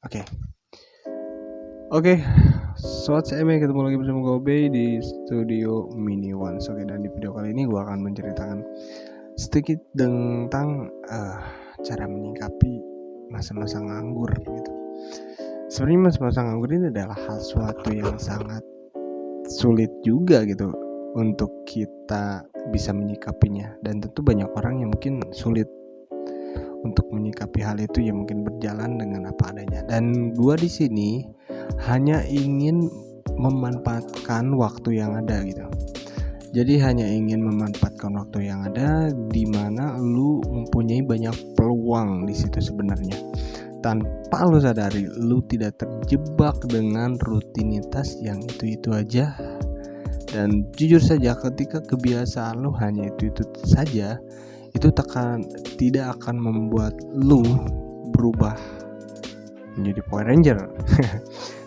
Oke. Oke. Sobat CME, ketemu lagi bersama gue Obey di studio Mini One. Oke, dan di video kali ini gue akan menceritakan sedikit tentang cara menyikapi masa-masa nganggur gitu. Sebenarnya masa-masa nganggur ini adalah hal suatu yang sangat sulit juga gitu untuk kita bisa menyikapinya, dan tentu banyak orang yang mungkin sulit untuk menyikapi hal itu, ya mungkin berjalan dengan apa adanya. Dan gua di sini hanya ingin memanfaatkan waktu yang ada gitu. Jadi hanya ingin memanfaatkan waktu yang ada, di mana lu mempunyai banyak peluang di situ sebenarnya. Tanpa lu sadari, lu tidak terjebak dengan rutinitas yang itu-itu aja. Dan jujur saja, ketika kebiasaan lu hanya itu-itu saja, itu tidak akan membuat lu berubah menjadi Power Ranger.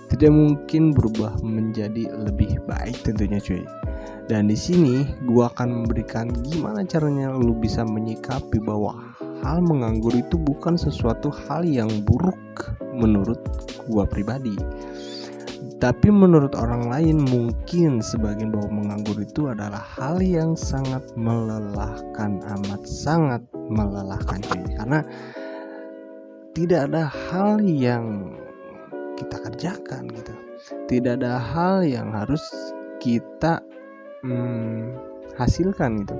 Tidak mungkin berubah menjadi lebih baik tentunya cuy. Dan di sini gua akan memberikan gimana caranya lu bisa menyikapi bahwa hal menganggur itu bukan sesuatu hal yang buruk menurut gua pribadi. Tapi menurut orang lain mungkin sebagian bahwa menganggur itu adalah hal yang sangat melelahkan, amat sangat melelahkan cuy. Karena tidak ada hal yang kita kerjakan gitu. Tidak ada hal yang harus kita hasilkan gitu.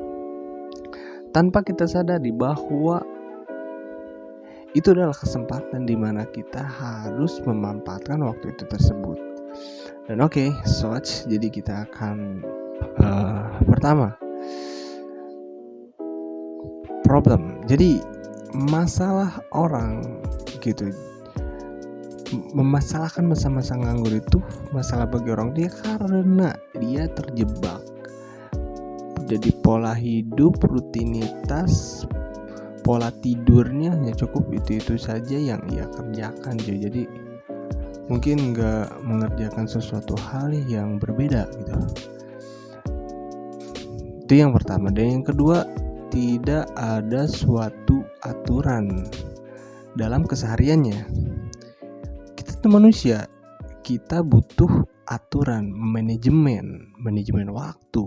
Tanpa kita sadari bahwa itu adalah kesempatan di mana kita harus memanfaatkan waktu itu tersebut. Dan oke, jadi kita akan pertama, problem. Jadi masalah orang gitu, memasalahkan masa-masa nganggur itu masalah bagi orang dia karena dia terjebak. Jadi pola hidup, rutinitas, pola tidurnya hanya cukup itu saja yang ia kerjakan. Jadi mungkin nggak mengerjakan sesuatu hal yang berbeda gitu. Itu yang pertama. Dan yang kedua, tidak ada suatu aturan dalam kesehariannya. Kita itu manusia, kita butuh aturan, manajemen waktu.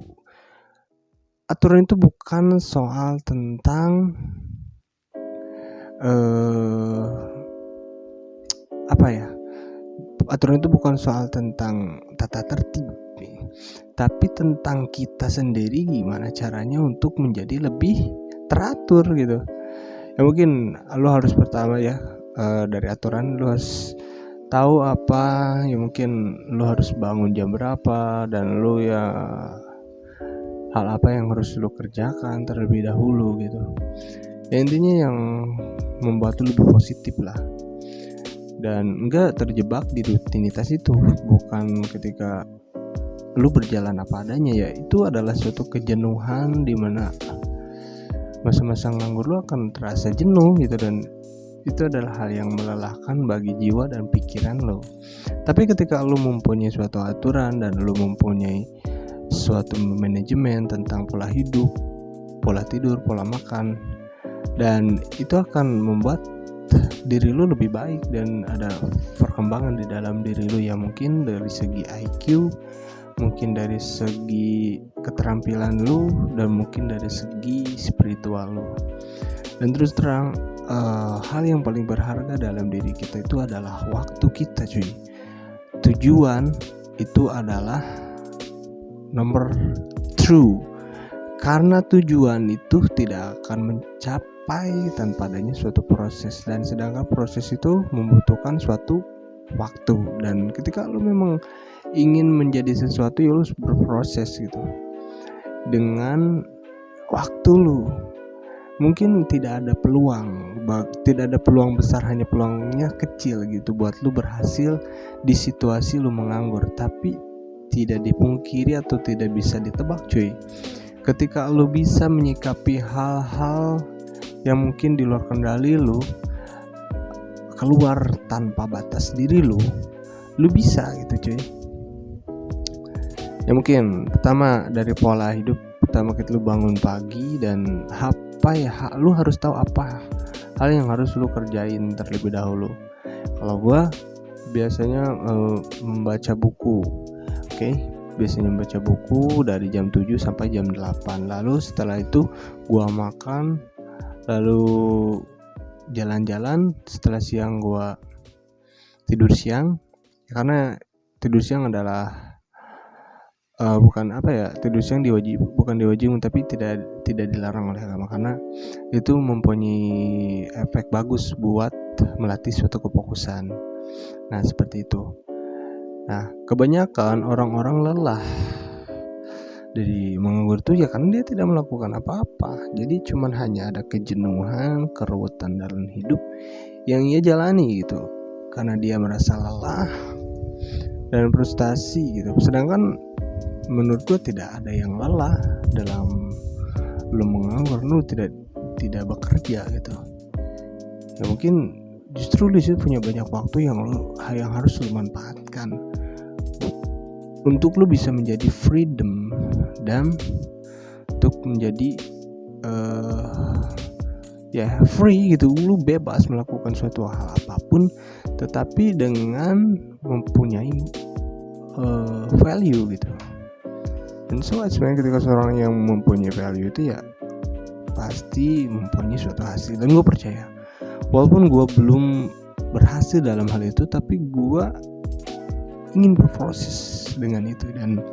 Aturan itu bukan soal tentang aturan itu bukan soal tentang tata tertib, tapi tentang kita sendiri gimana caranya untuk menjadi lebih teratur gitu. Ya mungkin lo harus pertama dari aturan lo harus tahu apa, ya mungkin lo harus bangun jam berapa, dan lo hal apa yang harus lo kerjakan terlebih dahulu gitu. Ya intinya yang membuat lo lebih positif lah, dan enggak terjebak di rutinitas itu. Bukan ketika lu berjalan apa adanya, ya itu adalah suatu kejenuhan di mana masa-masa nganggur lu akan terasa jenuh gitu, dan itu adalah hal yang melelahkan bagi jiwa dan pikiran lo. Tapi ketika lu mempunyai suatu aturan dan lu mempunyai suatu manajemen tentang pola hidup, pola tidur, pola makan, dan itu akan membuat diri lu lebih baik dan ada perkembangan di dalam diri lu, ya mungkin dari segi IQ, mungkin dari segi keterampilan lu, dan mungkin dari segi spiritual lu. Dan terus terang, hal yang paling berharga dalam diri kita itu adalah waktu kita cuy. Tujuan itu adalah nomor 2, karena tujuan itu tidak akan mencapai tanpa adanya suatu proses, dan sedangkan proses itu membutuhkan suatu waktu. Dan ketika lu memang ingin menjadi sesuatu, ya lu harus berproses gitu dengan waktu lu. Mungkin tidak ada peluang besar, hanya peluangnya kecil gitu buat lu berhasil di situasi lu menganggur. Tapi tidak dipungkiri atau tidak bisa ditebak cuy, ketika lu bisa menyikapi hal-hal yang mungkin di luar kendali lu, keluar tanpa batas diri lu bisa gitu cuy. Ya mungkin pertama dari pola hidup. Pertama kita lu bangun pagi, dan lu harus tahu apa hal yang harus lu kerjain terlebih dahulu. Kalau gue biasanya membaca buku. Oke, biasanya membaca buku dari jam 7 sampai jam 8. Lalu setelah itu gue makan, lalu jalan-jalan. Setelah siang gue tidur siang, karena tidur siang adalah tidur siang bukan diwajibkan, tapi tidak dilarang oleh agama, karena itu mempunyai efek bagus buat melatih suatu kefokusan. Nah, seperti itu. Nah, kebanyakan orang-orang lelah dari menganggur itu ya karena dia tidak melakukan apa-apa. Jadi cuman hanya ada kejenuhan, keruwetan dalam hidup yang ia jalani gitu, karena dia merasa lelah dan frustasi gitu. Sedangkan menurut gue tidak ada yang lelah dalam belum menganggur, lu tidak bekerja gitu. Ya mungkin justru lu punya banyak waktu yang harus lu manfaatkan untuk lu bisa menjadi freedom dan untuk menjadi free gitu. Lu bebas melakukan suatu hal apapun, tetapi dengan mempunyai value gitu. Dan sebenarnya ketika seorang yang mempunyai value itu ya pasti mempunyai suatu hasil. Dan gue percaya, walaupun gue belum berhasil dalam hal itu, tapi gue ingin berproses dengan itu. Dan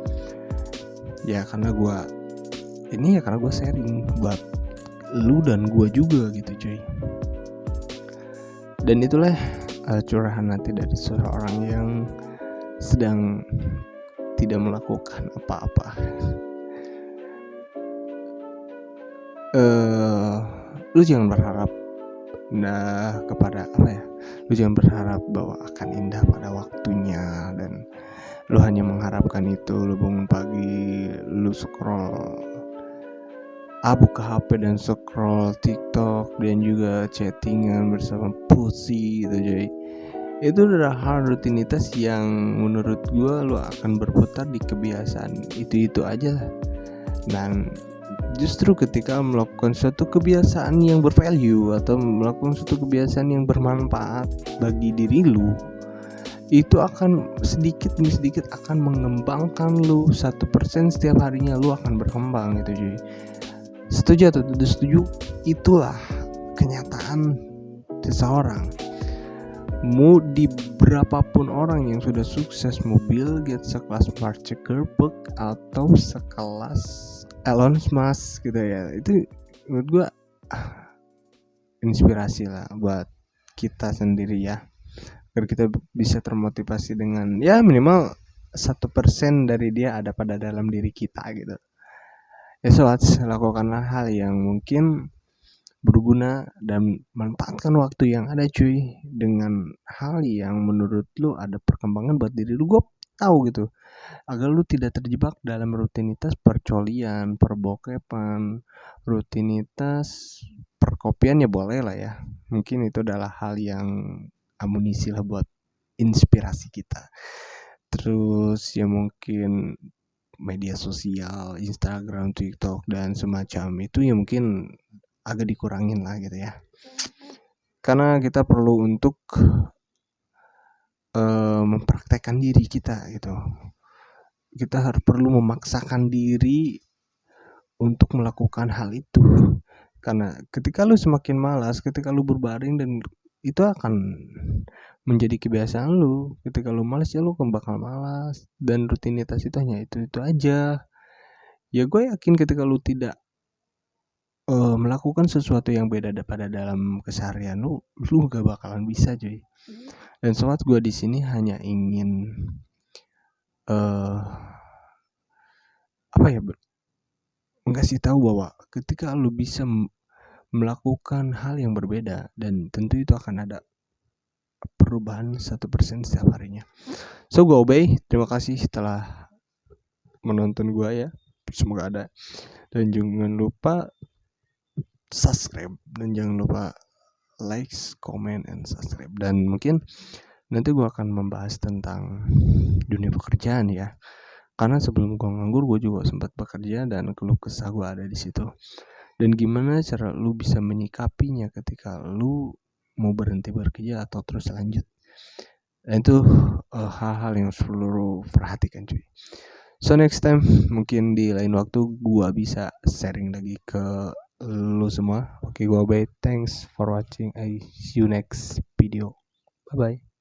ya karena gue sharing buat lu dan gue juga gitu cuy. Dan itulah curahan hati dari seorang yang sedang tidak melakukan apa-apa. Lu jangan berharap lu jangan berharap bahwa akan indah pada waktunya, dan lu hanya mengharapkan itu. Lu bangun pagi, lu scroll buka HP dan scroll TikTok dan juga chattingan bersama pussy gitu cuy. Itu adalah hal rutinitas yang menurut gue lo akan berputar di kebiasaan itu aja lah. Dan justru ketika melakukan suatu kebiasaan yang bervalue atau melakukan suatu kebiasaan yang bermanfaat bagi diri lu, itu akan sedikit demi sedikit akan mengembangkan lu. 1% setiap harinya lu akan berkembang gitu cuy. Setuju atau tidak setuju, itulah kenyataan seseorang. Mau di berapapun orang yang sudah sukses, mau Bill Gates sekelas Mark Zuckerberg atau sekelas Elon Musk gitu ya, itu menurut gue inspirasi lah buat kita sendiri ya, agar kita bisa termotivasi dengan ya minimal 1% dari dia ada pada dalam diri kita gitu. Ya lakukanlah hal yang mungkin berguna dan manfaatkan waktu yang ada cuy, dengan hal yang menurut lu ada perkembangan buat diri lu. Gue tahu gitu, agar lu tidak terjebak dalam rutinitas percolian, perbokepan, rutinitas perkopian ya boleh lah ya. Mungkin itu adalah hal yang amunisi lah buat inspirasi kita. Terus ya mungkin media sosial, Instagram, TikTok dan semacam itu ya mungkin agak dikurangin lah gitu ya, karena kita perlu untuk mempraktekkan diri kita gitu. Kita harus perlu memaksakan diri untuk melakukan hal itu, karena ketika lu semakin malas, ketika lu berbaring, dan itu akan menjadi kebiasaan lu. Ketika lu malas ya lu bakal malas, dan rutinitas itu hanya itu aja. Ya gue yakin ketika lu tidak melakukan sesuatu yang beda pada dalam keseharian lu gak bakalan bisa cuy. Dan sobat gue di sini hanya ingin ngasih tahu bahwa ketika lu bisa melakukan hal yang berbeda, dan tentu itu akan ada perubahan 1% setiap harinya. So gue obey, terima kasih telah menonton gue ya, semoga ada. Dan jangan lupa subscribe, dan jangan lupa likes, comment, and subscribe. Dan mungkin nanti gue akan membahas tentang dunia pekerjaan ya, karena sebelum gue nganggur gue juga sempat bekerja, dan keluh kesah gue ada di situ. Dan gimana cara lu bisa menyikapinya ketika lu mau berhenti bekerja atau terus lanjut. Dan itu hal-hal yang perlu perhatikan cuy. So next time mungkin di lain waktu gua bisa sharing lagi ke lu semua. Oke, gua bye. Thanks for watching. I see you next video. Bye bye.